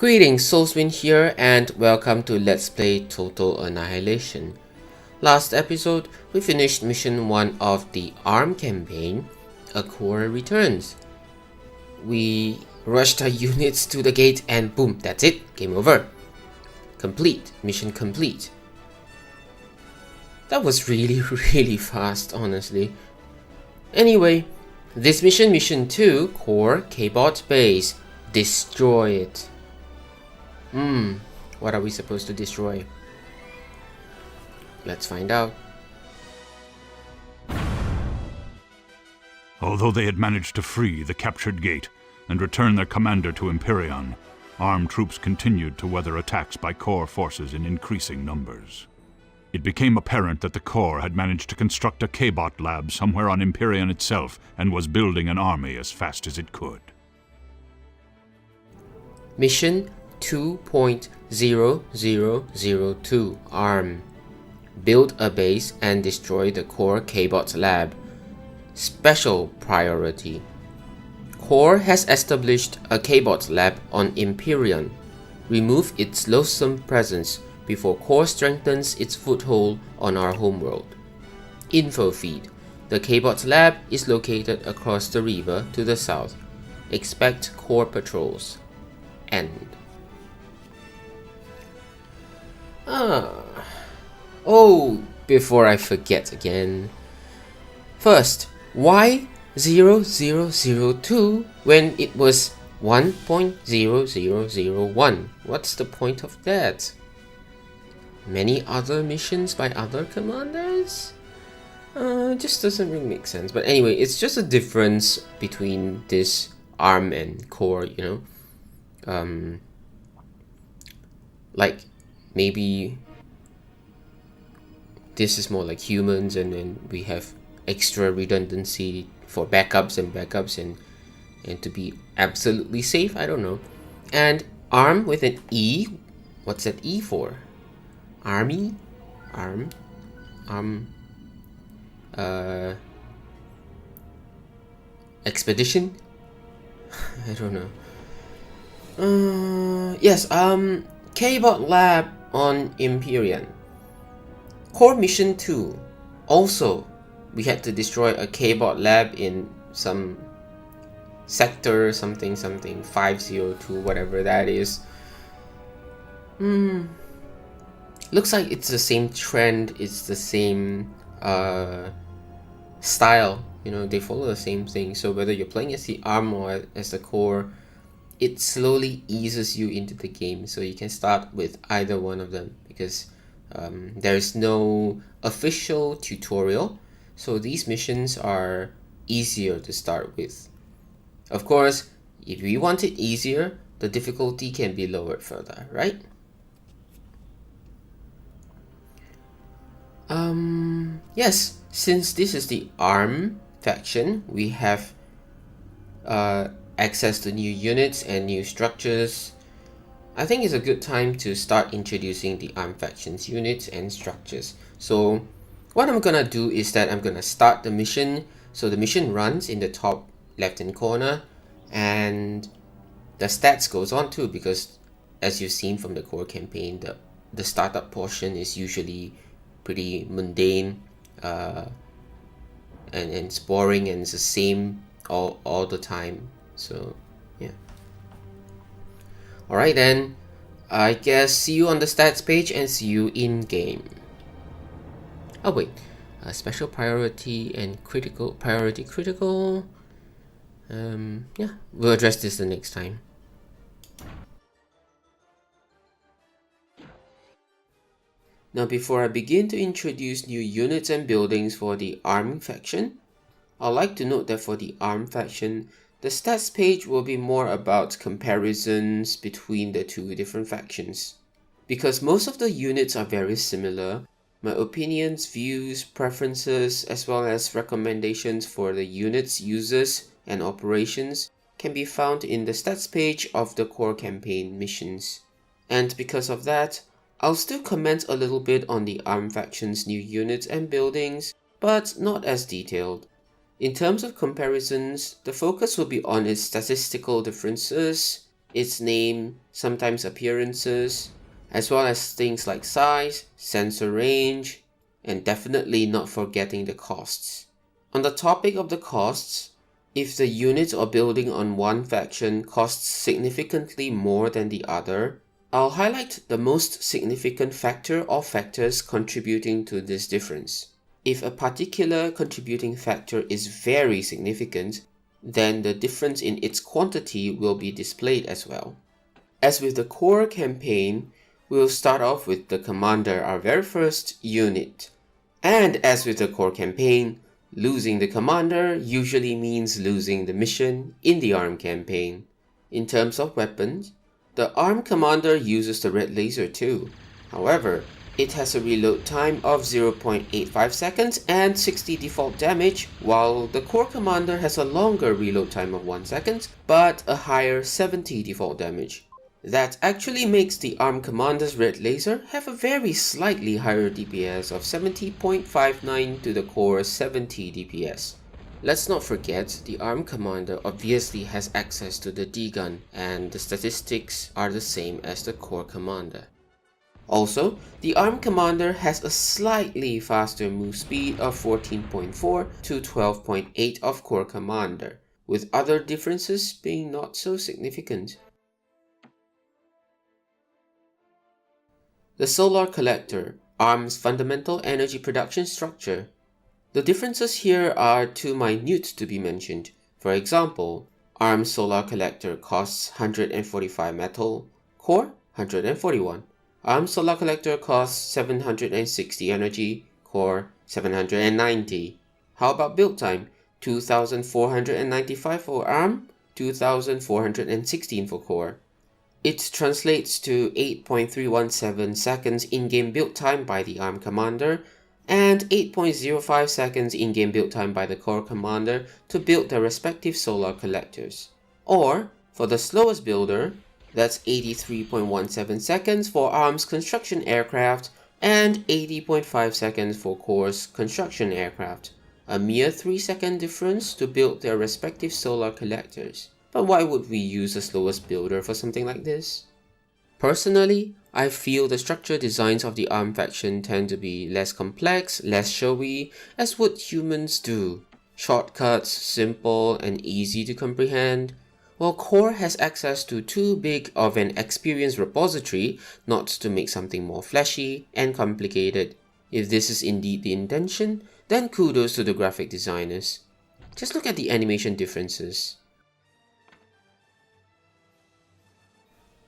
Greetings, Soulswind here, and welcome to Let's Play Total Annihilation. Last episode, we finished Mission 1 of the ARM campaign, A Core Returns. We rushed our units to the gate and boom, that's it, game over. Complete, mission complete. That was really fast, honestly. Anyway, this mission 2, Core Kbot Base, destroy it. What are we supposed to destroy? Let's find out. Although they had managed to free the captured gate and return their commander to Empyrean, armed troops continued to weather attacks by core forces in increasing numbers. It became apparent that the core had managed to construct a Kbot lab somewhere on Empyrean itself and was building an army as fast as it could. Mission 2.0002 ARM. Build a base and destroy the core Kbot lab. Special priority. Core has established a Kbot lab on Empyrean. Remove its loathsome presence before Core strengthens its foothold on our homeworld. Info feed. The Kbot lab is located across the river to the south. Expect Core patrols. End. Before I forget again. First, why 0002 when it was 1.0001? What's the point of that? Many other missions by other commanders? Just doesn't really make sense. But anyway, it's just a difference between this ARM and Core, you know? Like, maybe this is more like humans, and then we have extra redundancy for backups and to be absolutely safe. I don't know. And ARM with an E. What's that E for? Army? Expedition? I don't know. Yes, Kbot Lab on Empyrean. Core Mission 2. Also, we had to destroy a Kbot lab in some sector something 502, whatever that is. Looks like it's the same trend, it's the same style, you know, they follow the same thing. So whether you're playing as the ARM or as the Core, it slowly eases you into the game, so you can start with either one of them because there is no official tutorial, so these missions are easier to start with. Of course, if we want it easier, the difficulty can be lowered further, right? Yes, since this is the ARM faction, we have access to new units and new structures. I think it's a good time to start introducing the ARM faction's units and structures. So what I'm gonna do is that I'm gonna start the mission. So the mission runs in the top left hand corner, and the stats goes on too, because as you've seen from the Core campaign, the startup portion is usually pretty mundane and it's boring, and it's the same all the time. So yeah. Alright then, I guess see you on the stats page and see you in game. Oh wait, special priority and critical. Yeah, we'll address this the next time. Now before I begin to introduce new units and buildings for the ARM faction, I'd like to note that for the ARM faction, the stats page will be more about comparisons between the two different factions. Because most of the units are very similar, my opinions, views, preferences, as well as recommendations for the units, users, and operations can be found in the stats page of the Core campaign missions. And because of that, I'll still comment a little bit on the ARM faction's new units and buildings, but not as detailed. In terms of comparisons, the focus will be on its statistical differences, its name, sometimes appearances, as well as things like size, sensor range, and definitely not forgetting the costs. On the topic of the costs, if the unit or building on one faction costs significantly more than the other, I'll highlight the most significant factor or factors contributing to this difference. If a particular contributing factor is very significant, then the difference in its quantity will be displayed as well. As with the core campaign, we'll start off with the commander, our very first unit. And as with the core campaign, losing the commander usually means losing the mission in the ARM campaign. In terms of weapons, the ARM commander uses the red laser too. However, it has a reload time of 0.85 seconds and 60 default damage, while the core commander has a longer reload time of 1 second, but a higher 70 default damage. That actually makes the ARM commander's red laser have a very slightly higher DPS of 70.59 to the core's 70 DPS. Let's not forget, the ARM commander obviously has access to the D-gun, and the statistics are the same as the core commander. Also, the ARM commander has a slightly faster move speed of 14.4 to 12.8 of core commander, with other differences being not so significant. The Solar Collector, ARM's fundamental energy production structure. The differences here are too minute to be mentioned. For example, ARM's Solar Collector costs 145 metal, core 141. ARM's Solar Collector costs 760 energy, core 790. How about build time? 2495 for ARM, 2416 for core. It translates to 8.317 seconds in-game build time by the ARM commander and 8.05 seconds in-game build time by the core commander to build their respective solar collectors. Or, for the slowest builder, that's 83.17 seconds for ARM's construction aircraft and 80.5 seconds for core's construction aircraft. A mere 3-second difference to build their respective solar collectors. But why would we use the slowest builder for something like this? Personally, I feel the structure designs of the ARM faction tend to be less complex, less showy, as what humans do. Shortcuts, simple and easy to comprehend, while core has access to too big of an experience repository not to make something more flashy and complicated. If this is indeed the intention, then kudos to the graphic designers. Just look at the animation differences.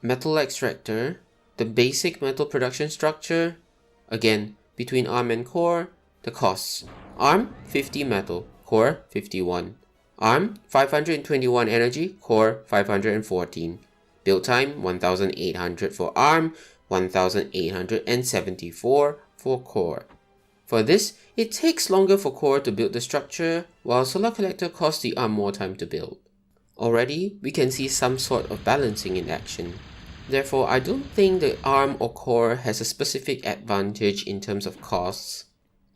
Metal extractor, the basic metal production structure. Again, between ARM and core, the costs. ARM 50 metal, core 51. ARM 521 energy, core 514. Build time 1800 for ARM, 1874 for core. For this, it takes longer for core to build the structure, while Solar Collector costs the ARM more time to build. Already, we can see some sort of balancing in action. Therefore, I don't think the ARM or core has a specific advantage in terms of costs.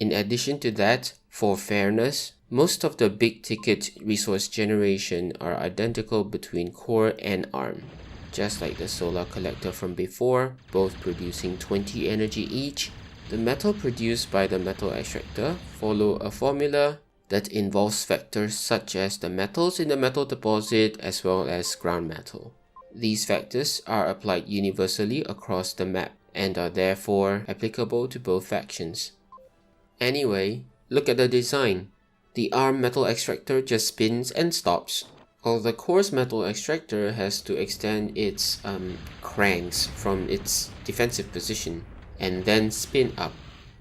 In addition to that, for fairness, most of the big ticket resource generation are identical between core and ARM. Just like the Solar Collector from before, both producing 20 energy each, the metal produced by the metal extractor follow a formula that involves factors such as the metals in the metal deposit as well as ground metal. These factors are applied universally across the map and are therefore applicable to both factions. Anyway, look at the design. The ARM metal extractor just spins and stops, while the core's metal extractor has to extend its cranks from its defensive position and then spin up.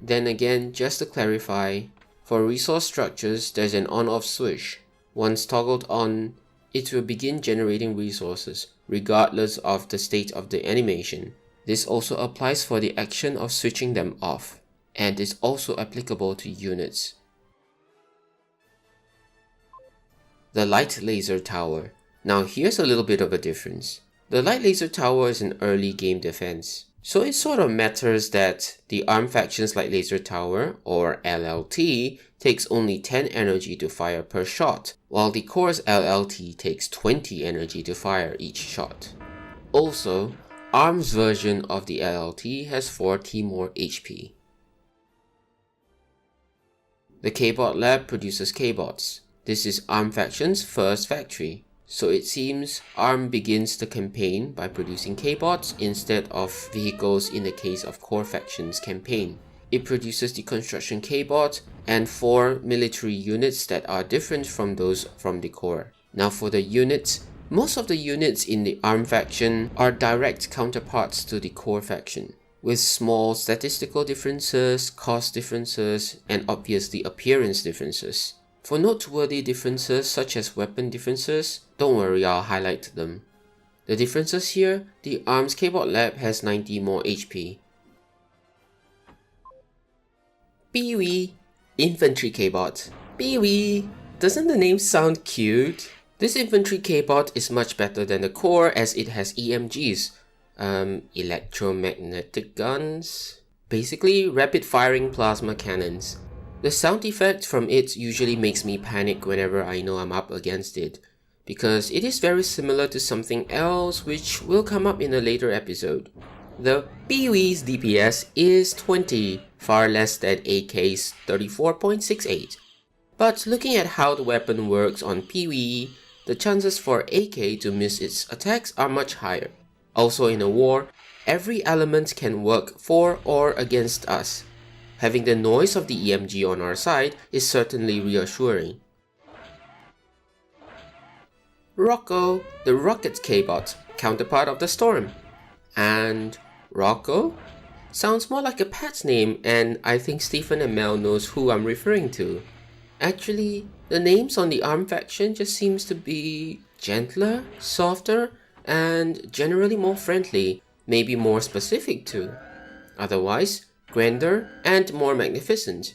Then again, just to clarify, for resource structures there's an on-off switch. Once toggled on, it will begin generating resources, regardless of the state of the animation. This also applies for the action of switching them off, and is also applicable to units. The Light Laser Tower. Now here's a little bit of a difference. The Light Laser Tower is an early game defense, so it sort of matters that the ARM faction's Light Laser Tower, or LLT, takes only 10 energy to fire per shot, while the core's LLT takes 20 energy to fire each shot. Also, ARM's version of the LLT has 40 more HP. The Kbot lab produces kbots. This is ARM Faction's first factory. So it seems ARM begins the campaign by producing kbots instead of vehicles in the case of Core Faction's campaign. It produces the construction kbot and 4 military units that are different from those from the Core. Now for the units, most of the units in the ARM faction are direct counterparts to the Core faction, with small statistical differences, cost differences, and obviously appearance differences. For noteworthy differences such as weapon differences, don't worry, I'll highlight them. The differences here, the ARM's Kbot lab has 90 more HP. Peewee, Infantry Kbot. Peewee, doesn't the name sound cute? This Infantry Kbot is much better than the Core as it has EMGs, electromagnetic guns, basically rapid firing plasma cannons. The sound effect from it usually makes me panic whenever I know I'm up against it, because it is very similar to something else which will come up in a later episode. The Peewee's DPS is 20, far less than AK's 34.68. But looking at how the weapon works on Peewee, the chances for AK to miss its attacks are much higher. Also in a war, every element can work for or against us. Having the noise of the EMG on our side is certainly reassuring. Rocco, the Rocket Kbot, counterpart of the Storm. And Rocco? Sounds more like a pet's name, and I think Stephen and Mel knows who I'm referring to. Actually, the names on the ARM faction just seems to be gentler, softer, and generally more friendly, maybe more specific too. Otherwise, grander and more magnificent.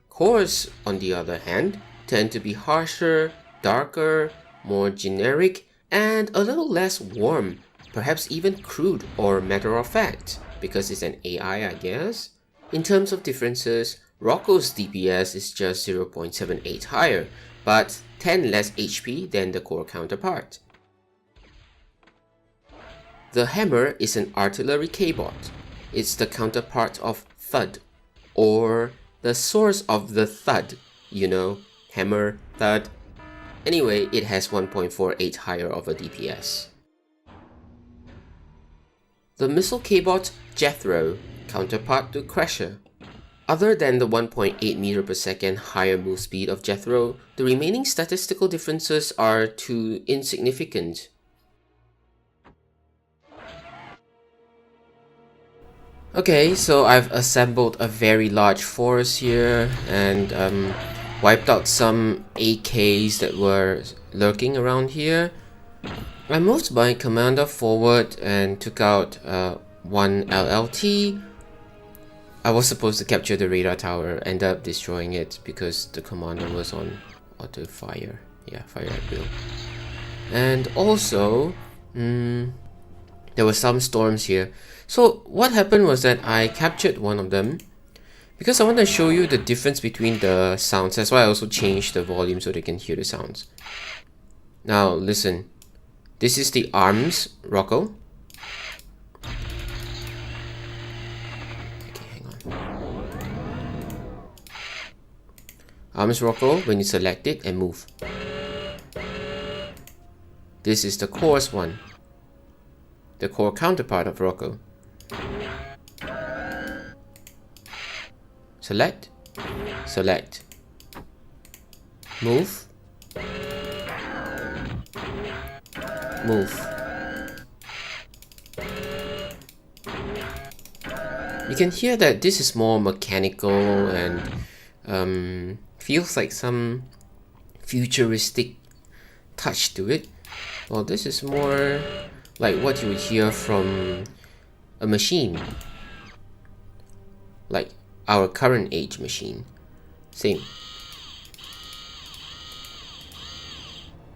Cores, on the other hand, tend to be harsher, darker, more generic, and a little less warm, perhaps even crude or matter-of-fact, because it's an AI, I guess. In terms of differences, Rocco's DPS is just 0.78 higher, but 10 less HP than the Core counterpart. The Hammer is an artillery Kbot. It's the counterpart of Thud, or the source of the thud, you know, hammer, thud. Anyway, it has 1.48 higher of a DPS. The Missile Kbot Jethro, counterpart to Crasher. Other than the 1.8 meter per second higher move speed of Jethro, the remaining statistical differences are too insignificant. Okay, so I've assembled a very large force here and wiped out some AKs that were lurking around here. I moved my commander forward and took out one LLT. I was supposed to capture the radar tower, ended up destroying it because the commander was on auto fire. Yeah, fire at will. And also, there were some storms here. So what happened was that I captured one of them because I want to show you the difference between the sounds. That's why I also changed the volume so they can hear the sounds. Now listen, this is the ARMS Rocco. Okay, hang on. ARMS Rocco, when you select it and move. This is the Core's one, the Core counterpart of Rocco. Select, select, move, move. You can hear that this is more mechanical and feels like some futuristic touch to it. Well, this is more like what you would hear from a machine, like our current age machine. Same.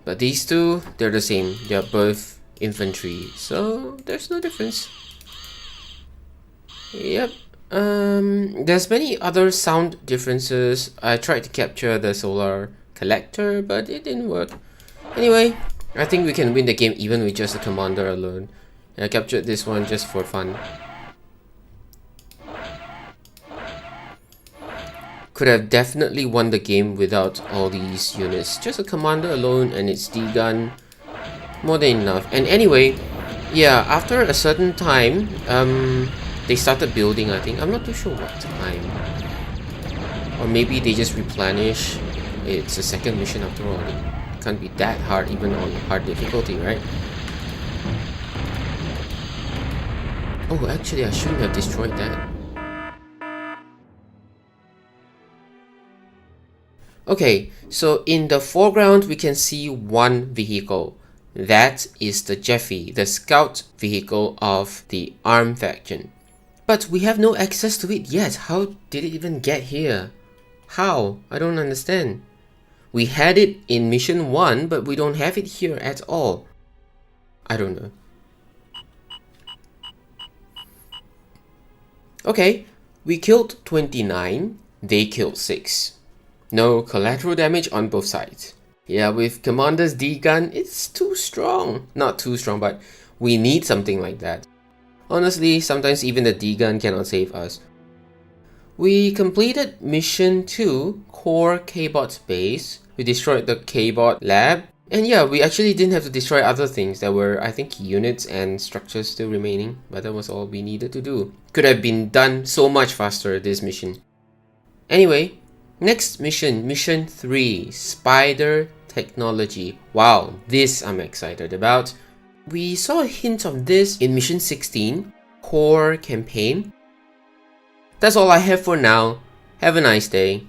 But these two, they're the same. They're both infantry, so there's no difference. Yep. There's many other sound differences. I tried to capture the solar collector, but it didn't work. Anyway, I think we can win the game even with just the commander alone. I captured this one just for fun. Could have definitely won the game without all these units. Just a commander alone and its D-gun. More than enough. And anyway, yeah, after a certain time, they started building, I think. I'm not too sure what time. Or maybe they just replenish. It's a second mission after all. It can't be that hard even on hard difficulty, right? Oh, actually I shouldn't have destroyed that. Okay, so in the foreground we can see one vehicle. That is the Jeffy, the scout vehicle of the ARM faction. But we have no access to it yet. How did it even get here? How? I don't understand. We had it in mission 1, but we don't have it here at all. I don't know. Okay, we killed 29, they killed 6. No collateral damage on both sides. Yeah, with Commander's D-gun, it's too strong. Not too strong, but we need something like that. Honestly, sometimes even the D-gun cannot save us. We completed mission 2, Core Kbot base. We destroyed the Kbot lab. And yeah, we actually didn't have to destroy other things. There were, I think, units and structures still remaining. But that was all we needed to do. Could have been done so much faster, this mission. Anyway, next mission, mission 3, Spider Technology. Wow, this I'm excited about. We saw a hint of this in mission 16, Core Campaign. That's all I have for now. Have a nice day.